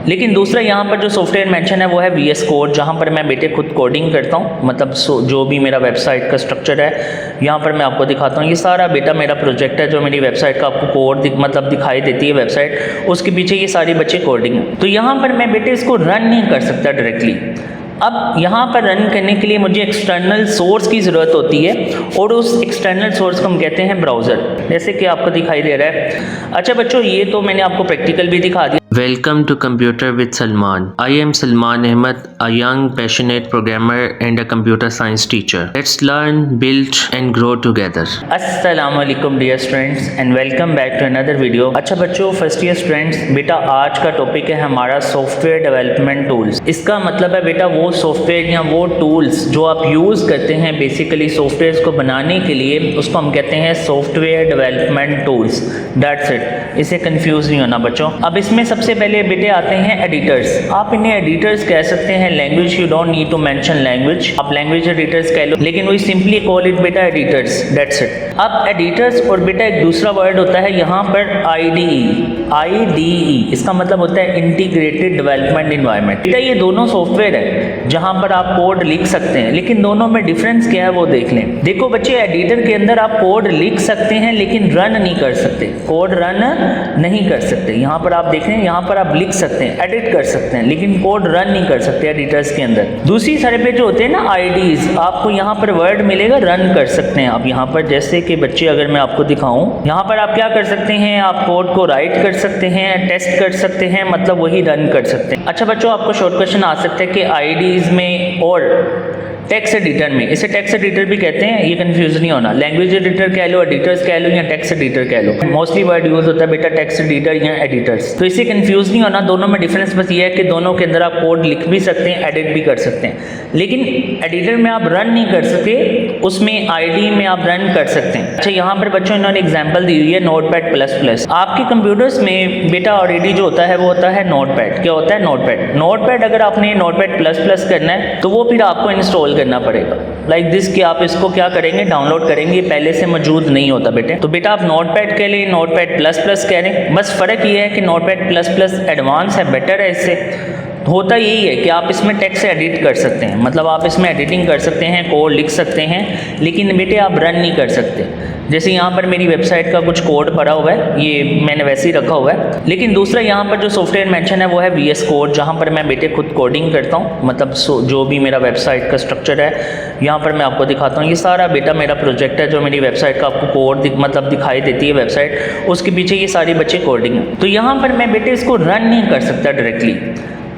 लेकिन दूसरा यहाँ पर जो सॉफ्टवेयर मेंशन है वो है VS कोड, जहाँ पर मैं बेटे खुद कोडिंग करता हूँ। मतलब जो भी मेरा वेबसाइट का स्ट्रक्चर है यहाँ पर मैं आपको दिखाता हूँ। ये सारा बेटा मेरा प्रोजेक्ट है जो मेरी वेबसाइट का आपको कोड मतलब दिखाई देती है वेबसाइट, उसके पीछे ये सारी बच्चे कोडिंग है। तो यहाँ पर मैं बेटे इसको रन नहीं कर सकता डायरेक्टली। अब यहाँ पर रन करने के लिए मुझे एक्सटर्नल सोर्स की ज़रूरत होती है और उस एक्सटर्नल सोर्स को हम कहते हैं ब्राउज़र, जैसे कि आपको दिखाई दे रहा है। अच्छा बच्चों, ये तो मैंने आपको प्रैक्टिकल भी दिखा दिया। Welcome to Computer with Salman. I am Salman Ahmed, a young, passionate programmer and a computer science teacher. Let's learn, build and grow together. अस्सलाम वालेकुम dear students and welcome back to another video. अच्छा बच्चों, first year students, बेटा आज का topic है हमारा software development tools. इसका मतलब है बेटा वो सॉफ्टवेयर या वो टूल्स जो आप यूज़ करते हैं बेसिकली सॉफ्टवेयर को बनाने के लिए, उसको हम कहते हैं software development tools. That's it, इसे कंफ्यूज नहीं होना बच्चों। अब इसमें सबसे पहले बेटे आते हैं एडिटर्स। आप इन्हें एडिटर्स कह सकते हैं। Language you don't need to mention language, आप लैंग्वेज एडिटर्स कह लो, लेकिन वी सिंपली कॉल इट बेटा एडिटर्स। That's it. अब एडिटर्स और बेटा एक दूसरा वर्ड होता है यहाँ पर IDE। इसका मतलब होता है इंटीग्रेटेड डेवलपमेंट एनवायरनमेंट। बेटा ये दोनों सॉफ्टवेयर है जहाँ पर आप कोड लिख सकते हैं, लेकिन दोनों में डिफरेंस क्या है वो देख लें। देखो बच्चे, एडिटर के अंदर आप कोड लिख सकते हैं लेकिन रन नहीं कर सकते, कोड रन नहीं कर सकते। यहाँ पर आप देख रहे हैं, यहाँ पर आप लिख सकते हैं, एडिट कर सकते हैं, लेकिन कोड रन नहीं कर सकते एडिटर्स के अंदर। दूसरी साइड पे जो होते हैं ना IDEs, आपको यहाँ पर वर्ड मिलेगा रन कर सकते हैं आप। यहाँ पर जैसे कि बच्चे अगर मैं आपको दिखाऊं, यहाँ पर आप क्या कर सकते हैं, आप कोड को राइट कर सकते हैं, टेस्ट कर सकते हैं, मतलब वही रन कर सकते हैं। अच्छा बच्चों, आपको शॉर्ट क्वेश्चन आ सकता है कि IDEs में और टेक्स्ट एडिटर में, इसे टेक्स्ट एडिटर भी कहते हैं, ये कंफ्यूज नहीं होना। लैंग्वेज एडिटर कह लो, एडिटर्स कह लो या टेक्स्ट एडिटर कह लो, मोस्टली वर्ड यूज होता है बेटा टेक्स्ट एडिटर या एडिटर्स। तो इसे कंफ्यूज नहीं होना। दोनों में डिफरेंस बस ये है कि दोनों के अंदर आप कोड लिख भी सकते हैं, एडिट भी कर सकते हैं, लेकिन एडिटर में आप रन नहीं कर सकते, उसमें IDE में आप रन कर सकते हैं। अच्छा, यहाँ पर बच्चों इन्होंने एग्जाम्पल दी हुई है नोटपैड++। आपके कंप्यूटर्स में बेटा ऑलरेडी जो होता है वो होता है नोटपैड। क्या होता है? नोटपैड अगर आपने नोटपैड++ करना है तो वो फिर आपको इंस्टॉल करना पड़ेगा लाइक दिस, कि आप इसको क्या करेंगे, डाउनलोड करेंगे, पहले से मौजूद नहीं होता बेटे। तो बेटा आप नोटपैड के लिए नोटपैड++ कह रहे हैं, बस फ़र्क ये है कि नोटपैड++ एडवांस है, बेटर है। इससे होता यही है कि आप इसमें टेक्स्ट एडिट कर सकते हैं, मतलब आप इसमें एडिटिंग कर सकते हैं, कोड लिख सकते हैं, लेकिन बेटे आप रन नहीं कर सकते। जैसे यहाँ पर मेरी वेबसाइट का कुछ कोड पड़ा हुआ है, ये मैंने वैसे ही रखा हुआ है, लेकिन दूसरा यहाँ पर जो सॉफ्टवेयर मेंशन है वो है VS कोड, जहाँ पर मैं बेटे खुद कोडिंग करता हूँ। मतलब जो भी मेरा वेबसाइट का स्ट्रक्चर है यहाँ पर मैं आपको दिखाता हूँ। ये सारा बेटा मेरा प्रोजेक्ट है जो मेरी वेबसाइट का आपको कोड मतलब दिखाई देती है वेबसाइट, उसके पीछे ये सारी बच्चे कोडिंग है। तो यहाँ पर मैं बेटे इसको रन नहीं कर सकता डायरेक्टली।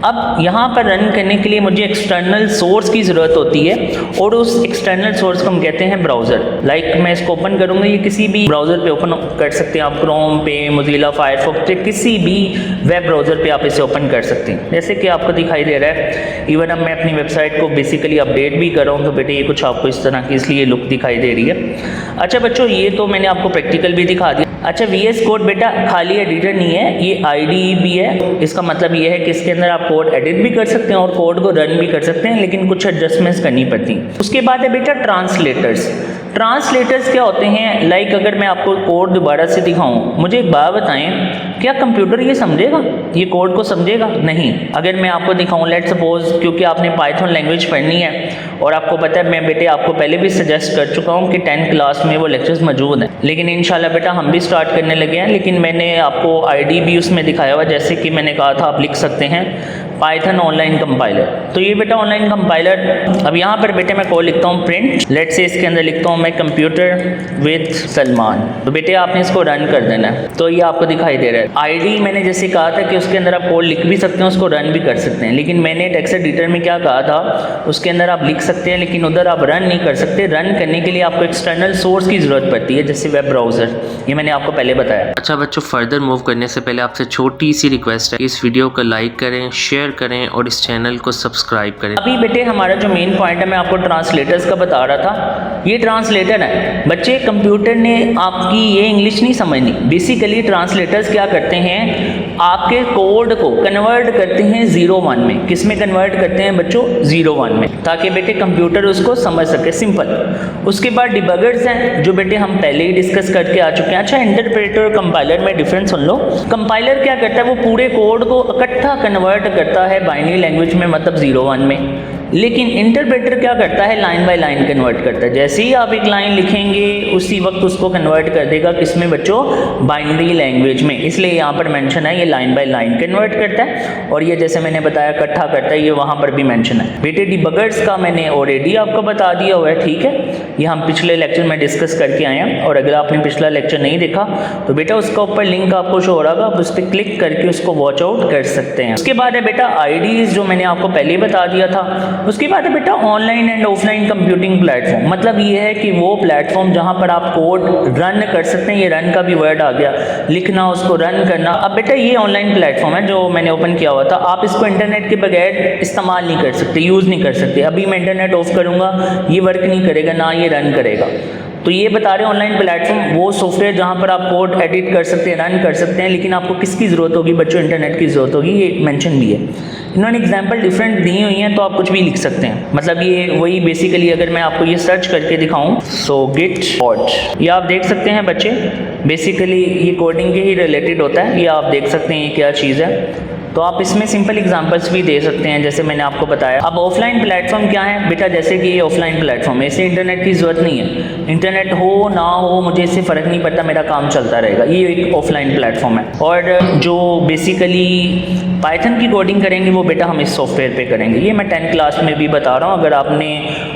अब यहाँ पर रन करने के लिए मुझे एक्सटर्नल सोर्स की ज़रूरत होती है और उस एक्सटर्नल सोर्स को हम कहते हैं ब्राउज़र। लाइक मैं इसको ओपन करूँगा, ये किसी भी ब्राउज़र पे ओपन कर सकते हैं आप, क्रोम पे, मोज़िला फायरफॉक्स पे, किसी भी वेब ब्राउज़र पे आप इसे ओपन कर सकते हैं। जैसे कि आपको दिखाई दे रहा है, इवन अब मैं अपनी वेबसाइट को बेसिकली अपडेट भी कर रहा हूँ तो बेटे ये कुछ आपको इस तरह की इसलिए लुक दिखाई दे रही है। अच्छा बच्चों, ये तो मैंने आपको प्रैक्टिकल भी दिखा दिया। अच्छा, VS कोड बेटा खाली एडिटर नहीं है, ये IDE भी है। इसका मतलब ये है कि इसके अंदर आप कोड एडिट भी कर सकते हैं और कोड को रन भी कर सकते हैं, लेकिन कुछ एडजस्टमेंट्स करनी पड़ती हैं। उसके बाद है बेटा ट्रांसलेटर्स। ट्रांसलेटर्स क्या होते हैं? लाइक अगर मैं आपको कोड दोबारा से दिखाऊं, मुझे एक बात बताएं, क्या कंप्यूटर ये समझेगा, ये कोड को समझेगा? नहीं। अगर मैं आपको दिखाऊं, लेट्स सपोज, क्योंकि आपने पाइथन लैंग्वेज पढ़नी है और आपको पता है मैं बेटे आपको पहले भी सजेस्ट कर चुका हूं कि 10th क्लास में वो लेक्चर्स मौजूद हैं, लेकिन इंशाल्लाह बेटा हम भी स्टार्ट करने लगे हैं। लेकिन मैंने आपको IDE भी उसमें दिखाया हुआ, जैसे कि मैंने कहा था आप लिख सकते हैं पाइथन ऑनलाइन कंपाइलर। तो ये बेटा ऑनलाइन कंपाइलर, अब यहाँ पर बेटे मैं कोड लिखता हूँ प्रिंट, लेट्स से इसके अंदर लिखता हूँ मैं कंप्यूटर विद सलमान। तो बेटे आपने इसको रन कर देना है, तो ये आपको दिखाई दे रहा है। IDE मैंने जैसे कहा था कि उसके अंदर आप कोड लिख भी सकते हैं, उसको रन भी कर सकते हैं, लेकिन मैंने टेक्स्ट एडिटर में क्या कहा था, उसके अंदर आप लिख सकते हैं लेकिन उधर आप रन नहीं कर सकते। रन करने के लिए आपको एक्सटर्नल सोर्स की ज़रूरत पड़ती है, जैसे वेब ब्राउज़र, ये मैंने आपको पहले बताया। अच्छा बच्चों, फर्दर मूव करने से पहले आपसे छोटी सी रिक्वेस्ट है, इस वीडियो को लाइक करें, शेयर करें और इस चैनल को सब्सक्राइब करें। अभी बेटे हमारा जो मेन पॉइंट है, मैं आपको ट्रांसलेटर्स का बता रहा था, ये ट्रांसलेटर है। बच्चे कंप्यूटर ने आपकी ये इंग्लिश नहीं समझनी। बेसिकली ट्रांसलेटर्स क्या करते हैं, आपके कोड को कन्वर्ट करते हैं 0-1 में। किस में कन्वर्ट करते हैं बच्चों? 0-1 में, ताकि बेटे कंप्यूटर उसको समझ सके, सिंपल। उसके बाद डिबगर्स हैं जो बेटे हम पहले ही डिस्कस करके आ चुके हैं। अच्छा, इंटरप्रेटर और कंपाइलर में डिफरेंस सुन लो। कंपाइलर क्या करता है, वो पूरे कोड को इकट्ठा कन्वर्ट करता है बाइनरी लैंग्वेज में, मतलब 0-1 में। लेकिन इंटरप्रेटर क्या करता है, लाइन बाय लाइन कन्वर्ट करता है। जैसे ही आप एक लाइन लिखेंगे उसी वक्त उसको कन्वर्ट कर देगा किसमें बच्चों? बाइनरी लैंग्वेज में। इसलिए यहाँ पर मेंशन है ये लाइन बाय लाइन कन्वर्ट करता है, और ये जैसे मैंने बताया इकट्ठा करता है, ये वहाँ पर भी मेंशन है। बेटे डिबगर्स का मैंने ऑलरेडी आपको बता दिया हुआ है, ठीक है। ये हम पिछले लेक्चर में डिस्कस करके आए हैं, और अगर आपने पिछला लेक्चर नहीं देखा तो बेटा उसका ऊपर लिंक आपको शो हो रहा होगा, आप उस पर क्लिक करके उसको वॉच आउट कर सकते हैं। उसके बाद है बेटा आईडीज, जो मैंने आपको पहले ही बता दिया था। उसके बाद है बेटा online and offline computing platform. मतलब ये है कि वो प्लेटफॉर्म जहां पर आप कोड रन कर सकते हैं। ये रन का भी वर्ड आ गया, लिखना, उसको रन करना। अब बेटा ये ऑनलाइन प्लेटफॉर्म है जो मैंने ओपन किया हुआ था। आप इसको इंटरनेट के बगैर इस्तेमाल नहीं कर सकते, यूज़ नहीं कर सकते। अभी मैं इंटरनेट ऑफ करूँगा, ये वर्क नहीं करेगा, ना ये रन करेगा। तो ये बता रहे हैं ऑनलाइन प्लेटफॉर्म वो सॉफ्टवेयर जहाँ पर आप कोड एडिट कर सकते हैं, रन कर सकते हैं, लेकिन आपको किसकी ज़रूरत होगी बच्चों? इंटरनेट की ज़रूरत होगी। ये मेंशन भी है, इन्होंने एग्जांपल डिफरेंट दी हुई हैं, तो आप कुछ भी लिख सकते हैं। मतलब ये वही बेसिकली, अगर मैं आपको ये सर्च करके दिखाऊं, सो गिट कोड, ये आप देख सकते हैं बच्चे, बेसिकली ये कोडिंग के ही रिलेटेड होता है। ये आप देख सकते हैं ये क्या चीज़ है। तो आप इसमें सिंपल एग्जांपल्स भी दे सकते हैं, जैसे मैंने आपको बताया। अब ऑफलाइन प्लेटफॉर्म क्या है बेटा? जैसे कि ये ऑफलाइन प्लेटफॉर्म है, इसे इंटरनेट की ज़रूरत नहीं है। इंटरनेट हो ना हो मुझे इससे फ़र्क नहीं पड़ता, मेरा काम चलता रहेगा। ये एक ऑफलाइन प्लेटफॉर्म है। और जो बेसिकली पाइथन की कोडिंग करेंगे वो बेटा हम इस सॉफ्टवेयर पे करेंगे। ये मैं 10th क्लास में भी बता रहा हूँ, अगर आपने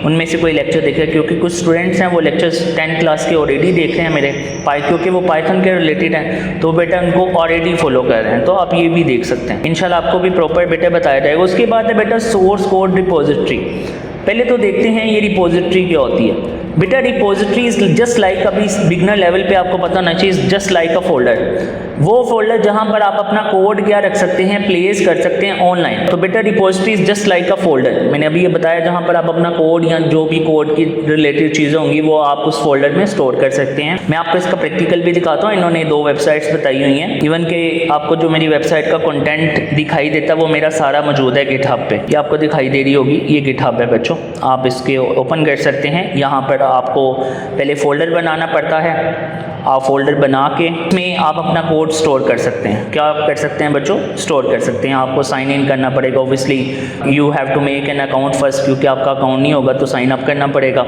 उनमें से कोई लेक्चर देखा, क्योंकि कुछ स्टूडेंट्स हैं वो लेक्चर्स 10th क्लास के ऑलरेडी देख रहे हैं मेरे, क्योंकि वो पाइथन के रिलेटेड हैं, तो बेटा उनको ऑलरेडी फॉलो कर रहे हैं। तो आप ये भी देख सकते हैं, इंशाल्लाह आपको भी प्रॉपर बेटा बताया जाएगा। उसके बाद है बेटा सोर्स कोड रिपोजिटरी। पहले तो देखते हैं ये रिपोजिटरी क्या होती है। बेटा रिपोजिटरी इज जस्ट लाइक, अभी बिगनर लेवल पे आपको पता होना चाहिए, जस्ट लाइक अ फोल्डर। वो फोल्डर जहां पर आप अपना कोड क्या रख सकते हैं, प्लेस कर सकते हैं ऑनलाइन। तो बेटा repository is just like a folder, मैंने अभी ये बताया, जहां पर आप अपना कोड या जो भी कोड की रिलेटेड चीज़ें होंगी वो आप उस फोल्डर में स्टोर कर सकते हैं। मैं आपको इसका प्रैक्टिकल भी दिखाता हूँ। इन्होंने 2 वेबसाइट्स बताई हुई हैं, इवन के आपको जो मेरी वेबसाइट का कंटेंट दिखाई देता है वो मेरा सारा मौजूद है गिटहब पे। ये आपको दिखाई दे रही होगी, ये गिटहब है बच्चों, आप इसके ओपन कर सकते हैं। यहाँ पर आपको पहले फोल्डर बनाना पड़ता है, आप फोल्डर बना के में आप अपना कोड स्टोर कर सकते हैं। क्या आप कर सकते हैं बच्चों? स्टोर कर सकते हैं। आपको साइन इन करना पड़ेगा, obviously you have to make an account first, क्योंकि आपका अकाउंट नहीं होगा तो साइन अप करना पड़ेगा।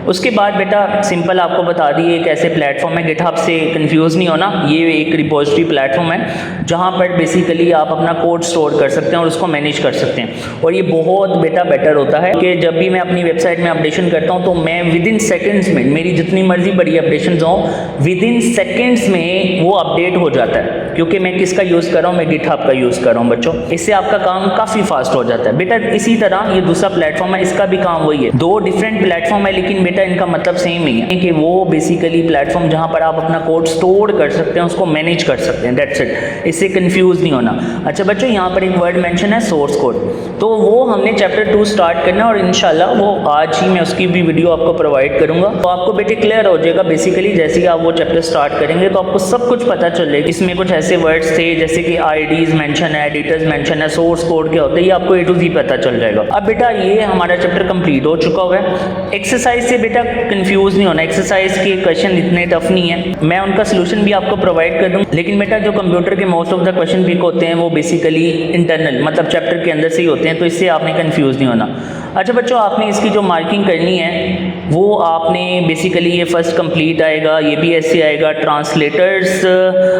उसके बाद बेटा सिंपल आपको बता दी एक ऐसे प्लेटफॉर्म है, गिटहब से कंफ्यूज नहीं होना, ये एक रिपोजिटरी प्लेटफॉर्म है जहाँ पर बेसिकली आप अपना कोड स्टोर कर सकते हैं और उसको मैनेज कर सकते हैं। और ये बहुत बेटा बेटर होता है कि जब भी मैं अपनी वेबसाइट में अपडेशन करता हूँ तो मैं विद इन सेकेंड्स में, मेरी जितनी मर्जी बड़ी अपडेशन हों, विद इन सेकेंड्स में वो अपडेट हो जाता है, क्योंकि मैं किसका यूज़ कर रहा हूँ? मैं गिटहब का यूज़ कर रहा हूँ बच्चों। इससे आपका काम काफ़ी फास्ट हो जाता है बेटा। इसी तरह ये दूसरा प्लेटफॉर्म है, इसका भी काम वही है। 2 डिफरेंट प्लेटफॉर्म है, लेकिन बेटा इनका मतलब सेम ही है कि वो बेसिकली प्लेटफॉर्म जहाँ पर आप अपना कोड स्टोर कर सकते हैं, उसको मैनेज कर सकते हैं, दैट्स इट। इससे कंफ्यूज नहीं होना। अच्छा बच्चों, यहाँ पर एक वर्ड मेंशन है सोर्स कोड, तो वो हमने चैप्टर 2 स्टार्ट करना है और इंशाल्लाह वो आज ही मैं उसकी भी वीडियो आपको प्रोवाइड करूँगा, तो आपको बेटे क्लियर हो जाएगा। बेसिकली जैसे ही आप वो चैप्टर स्टार्ट करेंगे तो आपको सब कुछ पता चल जाएगा। इसमें कुछ ऐसे वर्ड्स थे जैसे कि आईडीज मेंशन है, एडिटर्स मेंशन है, सोर्स कोड क्या होता है, ये आपको A to Z पता चल जाएगा। अब बेटा ये हमारा चैप्टर कंप्लीट हो चुका हुआ है। एक्सरसाइज से बेटा कंफ्यूज नहीं होना, एक्सरसाइज के क्वेश्चन इतने टफ नहीं है, मैं उनका सोल्यूशन भी आपको प्रोवाइड कर दूँ। लेकिन बेटा जो कंप्यूटर के most of the question pick होते हैं वो बेसिकली इंटरनल, मतलब चैप्टर के अंदर से ही होते हैं, तो इससे आपने कंफ्यूज नहीं होना। अच्छा बच्चों, आपने इसकी जो मार्किंग करनी है वो आपने बेसिकली ये फर्स्ट कंप्लीट आएगा, ये भी ऐसे आएगा। ट्रांसलेटर्स,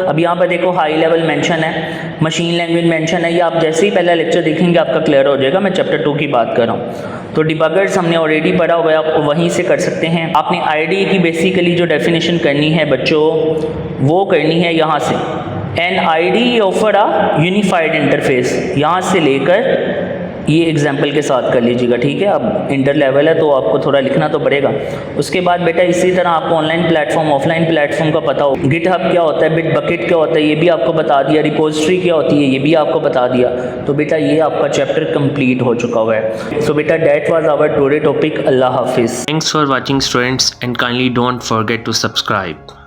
अब यहाँ पर देखो हाई लेवल मेंशन है, मशीन लैंग्वेज मेंशन है, ये आप जैसे ही पहला लेक्चर देखेंगे आपका क्लियर हो जाएगा। मैं चैप्टर 2 की बात कर रहा हूँ। तो डिबगर्स हमने ऑलरेडी पढ़ा हुआ है, आप वहीं से कर सकते हैं। आपने आईडी की बेसिकली जो डेफिनेशन करनी है बच्चों वो करनी है यहाँ से, an ID offer a unified interface, यहाँ से लेकर ये एग्जाम्पल के साथ कर लीजिएगा, ठीक है। अब इंटर लेवल है तो आपको थोड़ा लिखना तो पड़ेगा। उसके बाद बेटा इसी तरह आपको ऑनलाइन प्लेटफॉर्म ऑफलाइन प्लेटफॉर्म का पता हो, गिटहब क्या होता है, बिट बकेट क्या होता है ये भी आपको बता दिया, रिपोजिटरी क्या होती है ये भी आपको बता दिया। तो बेटा ये आपका चैप्टर कंप्लीट हो चुका हुआ है। सो बेटा that was our today topic. अल्लाह हाफिज़। Thanks for watching students, and kindly don't forget to subscribe.